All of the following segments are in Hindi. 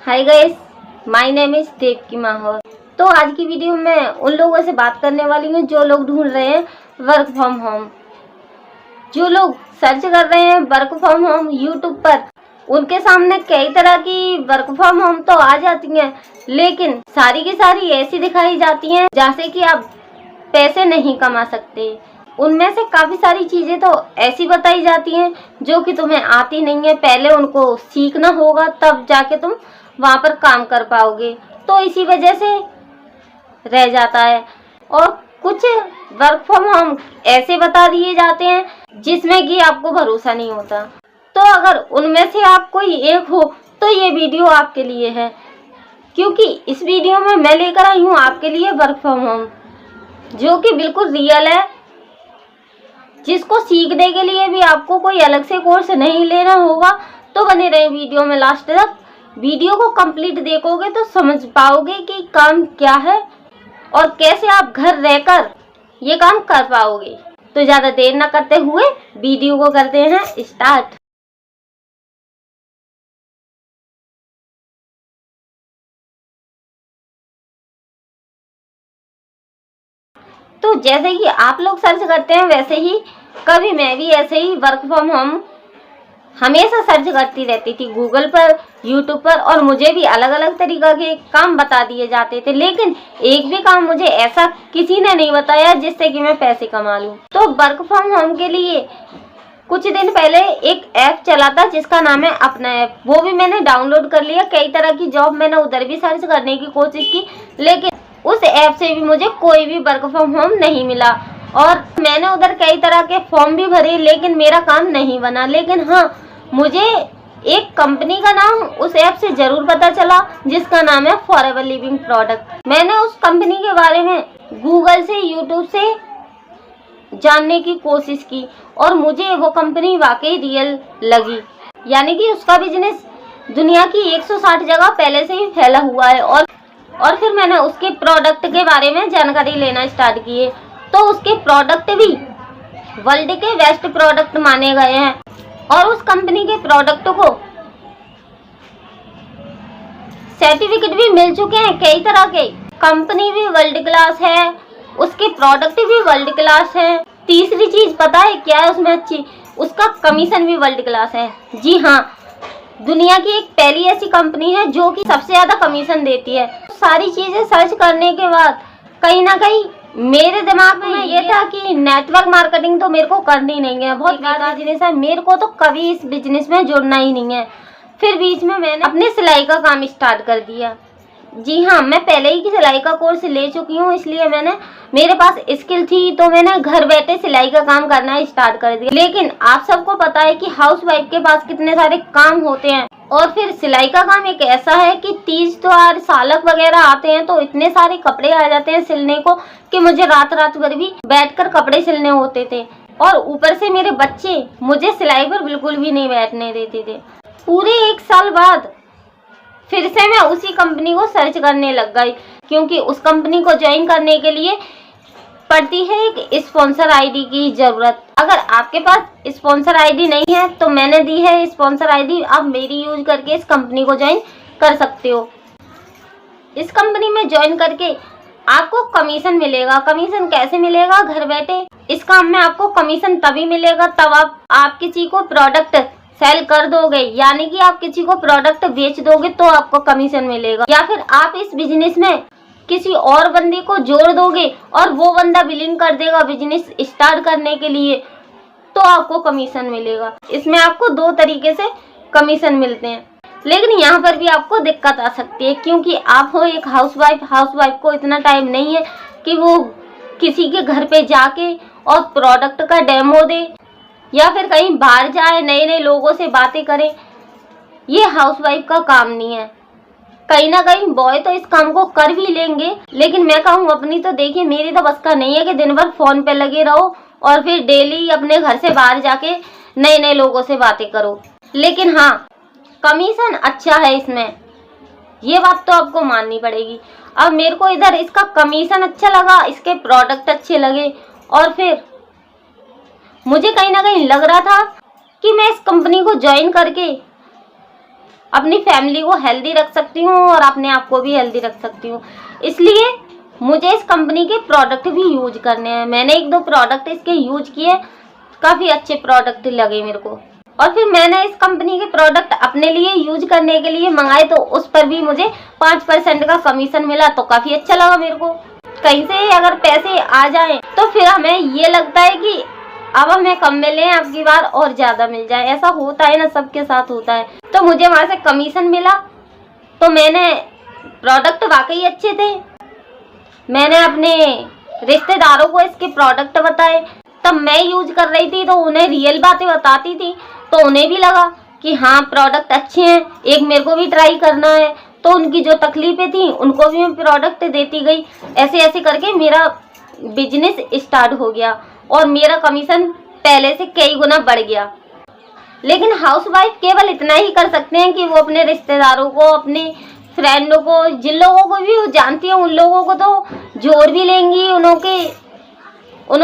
Hi guys, my name is Devki Mahaur. तो आज की वीडियो में उन लोगों से बात करने वाली हूँ जो लोग ढूंढ रहे हैं वर्क फ्रॉम होम। जो लोग सर्च कर रहे हैं वर्क फ्रॉम होम यूट्यूब पर, उनके सामने कई तरह की वर्क फ्रॉम होम तो आ जाती हैं, लेकिन सारी की सारी ऐसी दिखाई जाती हैं जैसे कि आप पैसे नहीं कमा सकते। उनमें से काफ़ी सारी चीज़ें तो ऐसी बताई जाती हैं जो कि तुम्हें आती नहीं है, पहले उनको सीखना होगा तब जाके तुम वहाँ पर काम कर पाओगे। तो इसी वजह से रह जाता है। और कुछ वर्क फ्रॉम होम ऐसे बता दिए जाते हैं जिसमें कि आपको भरोसा नहीं होता। तो अगर उनमें से आप कोई एक हो तो ये वीडियो आपके लिए है, क्योंकि इस वीडियो में मैं लेकर आई हूँ आपके लिए वर्क फ्रॉम होम जो कि बिल्कुल रियल है, जिसको सीखने के लिए भी आपको कोई अलग से कोर्स नहीं लेना होगा। तो बने रहे वीडियो में लास्ट तक। वीडियो को कंप्लीट देखोगे तो समझ पाओगे कि काम क्या है और कैसे आप घर रहकर ये काम कर पाओगे। तो ज़्यादा देर न करते हुए वीडियो को करते हैं स्टार्ट। तो जैसे कि आप लोग सर्च करते हैं वैसे ही कभी मैं भी ऐसे ही वर्क फ्रॉम होम हमेशा सर्च करती रहती थी गूगल पर, यूट्यूब पर, और मुझे भी अलग अलग तरीक़ा के काम बता दिए जाते थे, लेकिन एक भी काम मुझे ऐसा किसी ने नहीं बताया जिससे कि मैं पैसे कमा लूँ। तो वर्क फ्रॉम होम के लिए कुछ दिन पहले एक ऐप चला था जिसका नाम है अपना ऐप। वो भी मैंने डाउनलोड कर लिया। कई तरह की जॉब मैंने उधर भी सर्च करने की कोशिश की, लेकिन उस ऐप से भी मुझे कोई भी वर्क फ्रॉम होम नहीं मिला। और मैंने उधर कई तरह के फॉर्म भी भरे, लेकिन मेरा काम नहीं बना। लेकिन हाँ, मुझे एक कंपनी का नाम उस ऐप से ज़रूर पता चला जिसका नाम है फॉरएवर लिविंग प्रोडक्ट। मैंने उस कंपनी के बारे में गूगल से, यूट्यूब से जानने की कोशिश की और मुझे वो कंपनी वाकई रियल लगी। यानी कि उसका बिजनेस दुनिया की 160 जगह पहले से ही फैला हुआ है। और फिर मैंने उसके प्रोडक्ट के बारे में जानकारी लेना स्टार्ट किए। तो उसके प्रोडक्ट भी वर्ल्ड के बेस्ट प्रोडक्ट माने गए हैं और उस कंपनी के प्रोडक्ट को सर्टिफिकेट भी मिल चुके हैं कई तरह के। कंपनी भी वर्ल्ड क्लास है, उसके प्रोडक्ट भी वर्ल्ड क्लास है। तीसरी चीज पता है क्या है उसमें अच्छी? उसका कमीशन भी वर्ल्ड क्लास है। जी हाँ, दुनिया की एक पहली ऐसी कंपनी है जो कि सबसे ज्यादा कमीशन देती है। सारी चीजें सर्च करने के बाद कहीं ना कहीं मेरे दिमाग में ये था कि नेटवर्क मार्केटिंग तो मेरे को करनी नहीं है, बहुत बेकार बिजनेस है, मेरे को तो कभी इस बिजनेस में जुड़ना ही नहीं है। फिर बीच में मैंने अपने सिलाई का काम स्टार्ट कर दिया। जी हाँ, मैं पहले ही की सिलाई का कोर्स ले चुकी हूँ, इसलिए मेरे पास स्किल थी तो मैंने घर बैठे सिलाई का काम करना स्टार्ट कर दिया। लेकिन आप सबको पता है कि हाउसवाइफ के पास कितने सारे काम होते हैं। और फिर सिलाई का काम एक ऐसा है कि तीज त्योहार, सालक वगैरह आते हैं तो इतने सारे कपड़े आ जाते हैं सिलने को कि मुझे रात रात भर भी बैठकर कपड़े सिलने होते थे। और ऊपर से मेरे बच्चे मुझे सिलाई पर बिल्कुल भी नहीं बैठने देते थे। पूरे 1 साल बाद फिर से मैं उसी कंपनी को सर्च करने लग गई, क्योंकि उस कंपनी को ज्वाइन करने के लिए पड़ती है एक स्पॉन्सर आईडी की ज़रूरत। अगर आपके पास स्पॉन्सर आईडी नहीं है तो मैंने दी है स्पॉन्सर आईडी, आप मेरी यूज करके इस कंपनी को ज्वाइन कर सकते हो। इस कंपनी में ज्वाइन करके आपको कमीशन मिलेगा। कमीशन कैसे मिलेगा? घर बैठे इस काम में आपको कमीशन तभी मिलेगा तब आप किसी को प्रोडक्ट सेल कर दोगे, यानी कि आप किसी को प्रोडक्ट बेच दोगे तो आपको कमीशन मिलेगा। या फिर आप इस बिजनेस में किसी और बंदे को जोड़ दोगे और वो बंदा बिलिंग कर देगा बिजनेस स्टार्ट करने के लिए, तो आपको कमीशन मिलेगा। इसमें आपको 2 तरीके से कमीशन मिलते हैं। लेकिन यहाँ पर भी आपको दिक्कत आ सकती है, क्योंकि आप हो एक हाउसवाइफ को इतना टाइम नहीं है कि वो किसी के घर पे जाके और प्रोडक्ट का डेमो दे या फिर कहीं बाहर जाए नए नए लोगों से बातें करे। ये हाउसवाइफ का काम नहीं है। कहीं ना कहीं बॉय तो इस काम को कर भी लेंगे, लेकिन मैं कहूँ अपनी तो देखिए, मेरी तो बस का नहीं है कि दिन भर फोन पे लगे रहो और फिर डेली अपने घर से बाहर जाके नए नए लोगों से बातें करो। लेकिन हाँ, कमीशन अच्छा है इसमें, ये बात तो आपको माननी पड़ेगी। अब मेरे को इधर इसका कमीशन अच्छा लगा, इसके प्रोडक्ट अच्छे लगे और फिर मुझे कहीं ना कहीं लग रहा था कि मैं इस कंपनी को ज्वाइन करके अपनी फैमिली को हेल्दी रख सकती हूँ और अपने आप को भी हेल्दी रख सकती हूँ। इसलिए मुझे इस कंपनी के प्रोडक्ट भी यूज करने हैं। मैंने 1-2 प्रोडक्ट इसके यूज किए, काफ़ी अच्छे प्रोडक्ट लगे मेरे को। और फिर मैंने इस कंपनी के प्रोडक्ट अपने लिए यूज करने के लिए मंगाए, तो उस पर भी मुझे 5% का कमीशन मिला, तो काफ़ी अच्छा लगा मेरे को। कहीं से अगर पैसे आ जाएं तो फिर हमें ये लगता है कि अब हमें कम मिले, अब की बार और ज़्यादा मिल जाए। ऐसा होता है ना, सबके साथ होता है। तो मुझे वहाँ से कमीशन मिला, तो मैंने प्रोडक्ट वाकई अच्छे थे। मैंने अपने रिश्तेदारों को इसके प्रोडक्ट बताए, तब मैं यूज कर रही थी तो उन्हें रियल बातें बताती थी, तो उन्हें भी लगा कि हाँ प्रोडक्ट अच्छे हैं, एक मेरे को भी ट्राई करना है। तो उनकी जो तकलीफें थी उनको भी मैं प्रोडक्ट देती गई। ऐसे ऐसे करके मेरा बिजनेस स्टार्ट हो गया और मेरा कमीशन पहले से कई गुना बढ़ गया। लेकिन हाउसवाइफ केवल इतना ही कर सकते हैं कि वो अपने रिश्तेदारों को, अपने फ्रेंडों को, जिन लोगों को भी वो जानती है उन लोगों को तो जोड़ भी लेंगी, उनों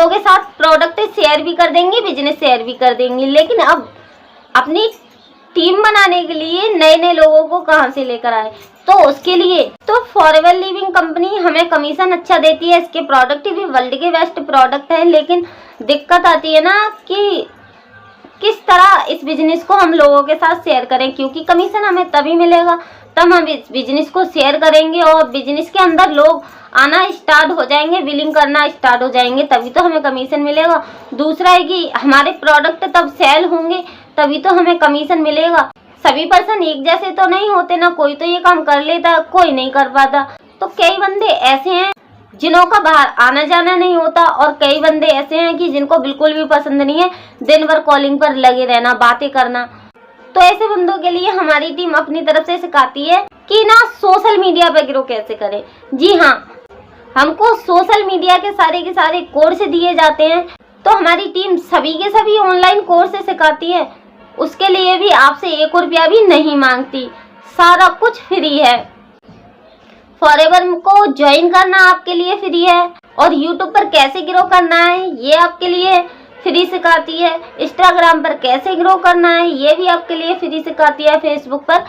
के साथ प्रोडक्ट शेयर भी कर देंगी, बिजनेस शेयर भी कर देंगी। लेकिन अब अपनी टीम बनाने के लिए नए नए लोगों को कहाँ से लेकर आए, तो उसके लिए तो फॉरएवर लिविंग कंपनी हमें कमीशन अच्छा देती है। इसके प्रोडक्ट भी वर्ल्ड के बेस्ट प्रोडक्ट हैं, लेकिन दिक्कत आती है ना कि किस तरह इस बिजनेस को हम लोगों के साथ शेयर करें, क्योंकि कमीशन हमें तभी मिलेगा तब हम इस बिजनेस को शेयर करेंगे और बिजनेस के अंदर लोग आना स्टार्ट हो जाएंगे, बिलिंग करना स्टार्ट हो जाएंगे, तभी तो हमें कमीशन मिलेगा। दूसरा है कि हमारे प्रोडक्ट तब सेल होंगे, तभी तो हमें कमीशन मिलेगा। सभी पर्सन एक जैसे तो नहीं होते ना, कोई तो ये काम कर लेता, कोई नहीं कर पाता। तो कई बंदे ऐसे हैं जिन्हों का बाहर आना जाना नहीं होता, और कई बंदे ऐसे हैं कि जिनको बिल्कुल भी पसंद नहीं है दिन भर कॉलिंग पर लगे रहना, बातें करना। तो ऐसे बंदों के लिए हमारी टीम अपनी तरफ से सिखाती है कि ना सोशल मीडिया पे ग्रो कैसे करें। जी हाँ, हमको सोशल मीडिया के सारे कोर्स दिए जाते हैं, तो हमारी टीम सभी के सभी ऑनलाइन कोर्स सिखाती है। उसके लिए भी आपसे 1 रुपया भी नहीं मांगती, सारा कुछ फ्री है। फॉरएवर को ज्वाइन करना आपके लिए फ्री है, और यूट्यूब पर कैसे ग्रो करना है ये आपके लिए फ्री सिखाती है। इंस्टाग्राम पर कैसे ग्रो करना है ये भी आपके लिए फ्री सिखाती है। फेसबुक पर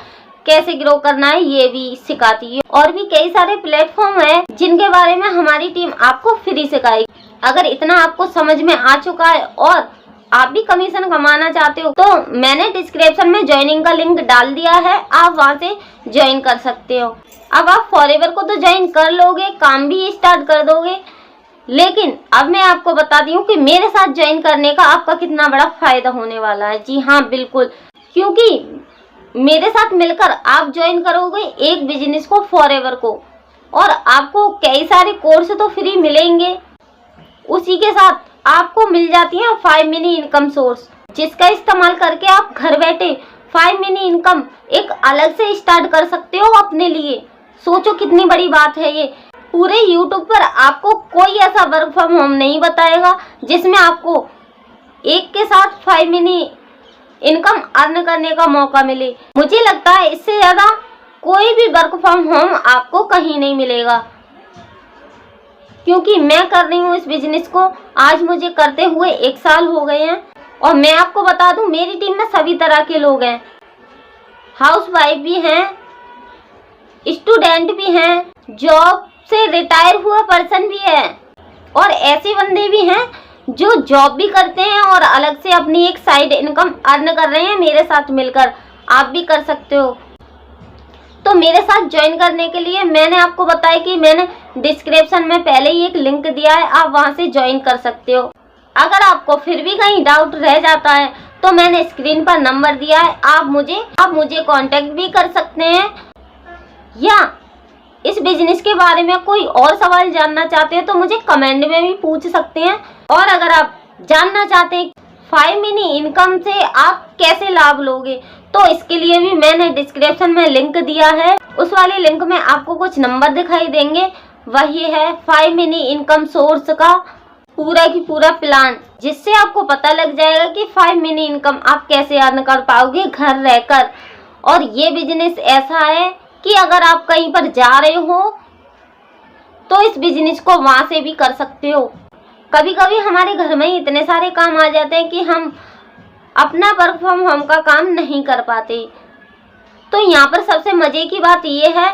कैसे ग्रो करना है ये भी सिखाती है। और भी कई सारे प्लेटफॉर्म है जिनके बारे में हमारी टीम आपको फ्री सिखाएगी। अगर इतना आपको समझ में आ चुका है और आप भी कमीशन कमाना चाहते हो, तो मैंने डिस्क्रिप्शन में ज्वाइनिंग का लिंक डाल दिया है, आप वहां से ज्वाइन कर सकते हो। अब आप फॉरएवर को तो ज्वाइन कर लोगे, काम भी स्टार्ट कर दोगे, लेकिन अब मैं आपको बताती हूँ कि मेरे साथ ज्वाइन करने का आपका कितना बड़ा फायदा होने वाला है। जी हाँ बिल्कुल, क्योंकि मेरे साथ मिलकर आप ज्वाइन करोगे एक बिजनेस को, फॉरएवर को, और आपको कई सारे कोर्स तो फ्री मिलेंगे। उसी के साथ आपको मिल जाती है 5 मिनी इनकम सोर्स, जिसका इस्तेमाल करके आप घर बैठे 5 मिनी इनकम एक अलग से स्टार्ट कर सकते हो अपने लिए। सोचो कितनी बड़ी बात है ये। पूरे यूट्यूब पर आपको कोई ऐसा वर्क फ्रॉम होम नहीं बताएगा जिसमें आपको एक के साथ 5 मिनी इनकम अर्न करने का मौका मिले। मुझे लगता है इससे ज़्यादा कोई भी वर्क फ्रॉम होम आपको कहीं नहीं मिलेगा, क्योंकि मैं कर रही हूँ इस बिजनेस को। आज मुझे करते हुए 1 साल हो गए हैं, और मैं आपको बता दूं मेरी टीम में सभी तरह के लोग हैं। हाउसवाइफ भी हैं, स्टूडेंट भी हैं, जॉब से रिटायर हुआ पर्सन भी है, और ऐसे बंदे भी हैं जो जॉब भी करते हैं और अलग से अपनी एक साइड इनकम अर्न कर रहे हैं मेरे साथ मिलकर। आप भी कर सकते हो। तो मेरे साथ ज्वाइन करने के लिए मैंने आपको बताया कि मैंने डिस्क्रिप्शन में पहले ही एक लिंक दिया है, आप वहां से ज्वाइन कर सकते हो। अगर आपको फिर भी कहीं डाउट रह जाता है तो मैंने स्क्रीन पर नंबर दिया है, आप मुझे कांटेक्ट भी कर सकते हैं, या इस बिजनेस के बारे में कोई और सवाल जानना चाहते हैं तो मुझे कमेंट में भी पूछ सकते हैं। और अगर आप जानना चाहते हैं 5 मिनी इनकम से आप कैसे लाभ लोगे, तो इसके लिए भी मैंने डिस्क्रिप्शन में लिंक दिया है। उस वाले लिंक में आपको कुछ नंबर दिखाई देंगे, वही है 5 मिनी इनकम सोर्स का पूरा की पूरा प्लान, जिससे आपको पता लग जाएगा कि 5 मिनी इनकम आप कैसे अर्न कर पाओगे घर रहकर। और ये बिजनेस ऐसा है कि अगर आप कहीं पर जा रहे हो तो इस बिजनेस को वहां से भी कर सकते हो। कभी कभी हमारे घर में ही इतने सारे काम आ जाते हैं कि हम अपना वर्क फ्रॉम होम का काम नहीं कर पाते। तो यहाँ पर सबसे मजे की बात ये है,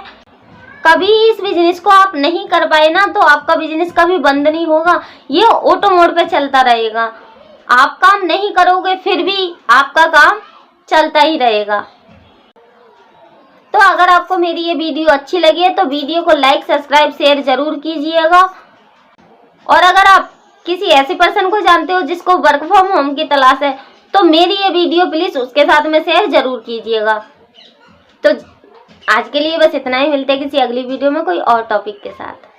कभी इस बिजनेस को आप नहीं कर पाए ना तो आपका बिजनेस कभी बंद नहीं होगा, ये ऑटो मोड पे चलता रहेगा। आप काम नहीं करोगे फिर भी आपका काम चलता ही रहेगा। तो अगर आपको मेरी ये वीडियो अच्छी लगी है तो वीडियो को लाइक, सब्सक्राइब, शेयर जरूर कीजिएगा। और अगर आप किसी ऐसे पर्सन को जानते हो जिसको वर्क फ्रॉम होम की तलाश है तो मेरी ये वीडियो प्लीज उसके साथ में शेयर जरूर कीजिएगा। तो आज के लिए बस इतना ही, मिलते हैं किसी अगली वीडियो में कोई और टॉपिक के साथ।